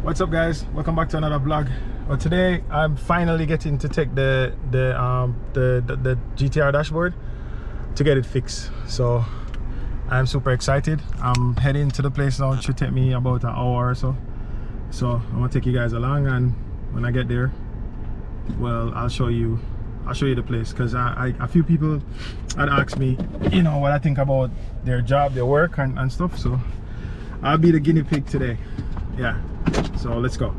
What's up, guys? Welcome back to another vlog. Well, today I'm finally getting to take the GTR dashboard to get it fixed. So I'm super excited. I'm heading to the place now. It should take me about an hour or so. So I'm gonna take you guys along, and when I get there, well, I'll show you the place, because a few people had asked me, you know, what I think about their job, their work and stuff. So I'll be the guinea pig today. Yeah, so let's go.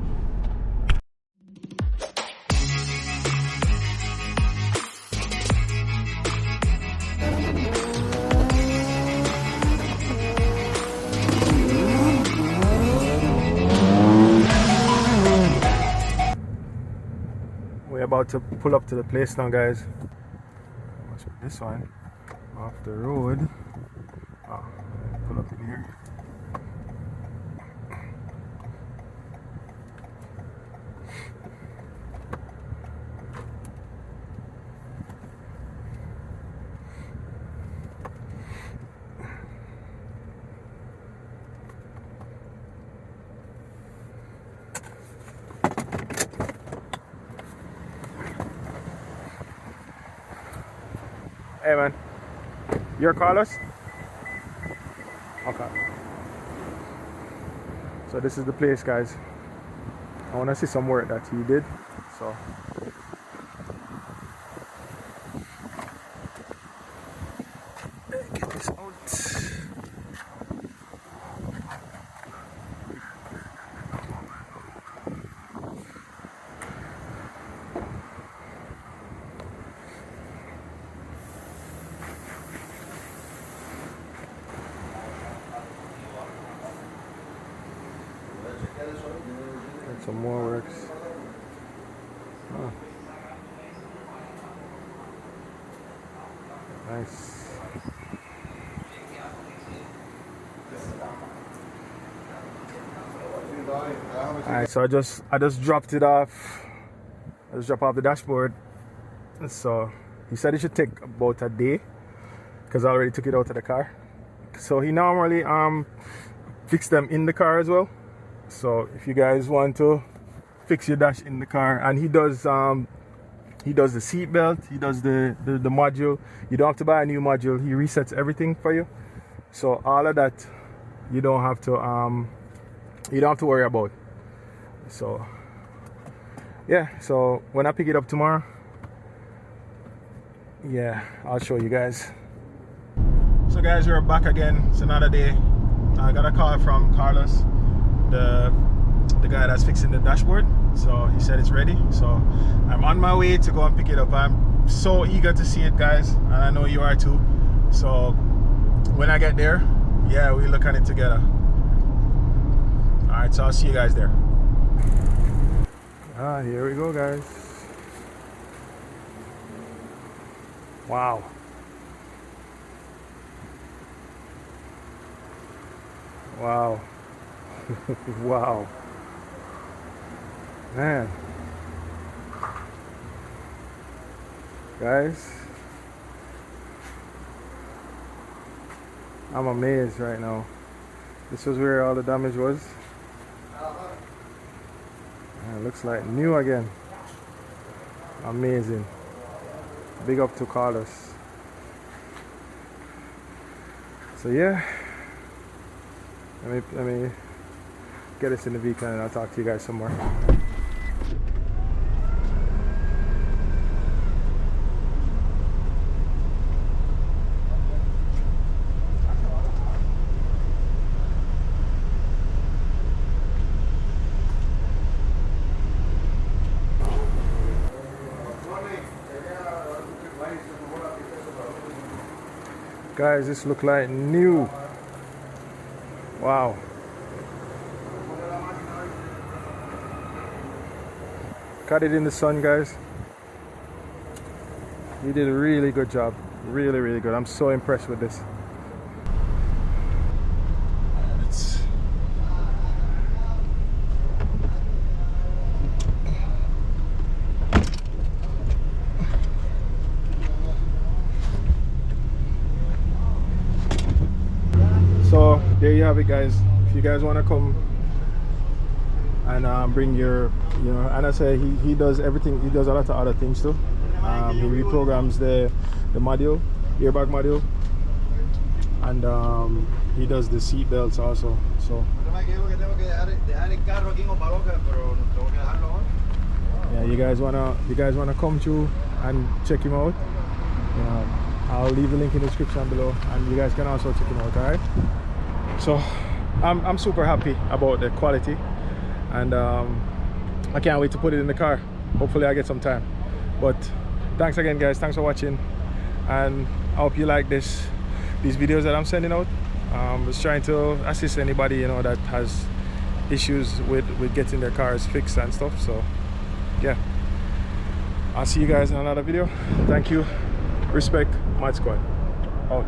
We're about to pull up to the place now, guys. Let's put this one off the road. Oh, pull up in here. Hey man, you're Carlos? Okay. So this is the place, guys. I want to see some work that he did. So get this out. And some more works. Oh. Nice. Alright, so I just dropped it off. I just dropped off the dashboard. So he said it should take about a day, because I already took it out of the car. So he normally fix them in the car as well. So if you guys want to fix your dash in the car, and he does the seat belt, he does the module. You don't have to buy a new module. He resets everything for you. So all of that you don't have to worry about. So yeah, so when I pick it up tomorrow, yeah, I'll show you guys. So guys, we're back again. It's another day. I got a call from Carlos, the guy that's fixing the dashboard. So he said it's ready. So I'm on my way to go and pick it up. I'm so eager to see it, guys, and I know you are too. So when I get there, yeah, we'll look at it together. Alright, so I'll see you guys there. Here we go, guys. Wow. Wow. Wow. Man. Guys, I'm amazed right now. This was where all the damage was. Man, it looks like new again. Amazing. Big up to Carlos. So yeah, let me get this in the vehicle and I'll talk to you guys some more. Guys, this look like new. Wow. Cut it in the sun, guys. You did a really good job. Really, really good. I'm so impressed with this. So there you have it, guys. If you guys want to come and bring your, you know, and I say he does everything. He does a lot of other things too. He reprograms the module, airbag module, and he does the seat belts also. So yeah, you guys wanna come through and check him out. You know, I'll leave the link in the description below, and you guys can also check him out. All right. So I'm super happy about the quality, and I can't wait to put it in the car. Hopefully I get some time. But thanks again, guys. Thanks for watching, and I hope you like these videos that I'm sending out. Just trying to assist anybody, you know, that has issues with getting their cars fixed and stuff. So yeah, I'll see you guys in another video. Thank you. Respect, Mod Squad. Out.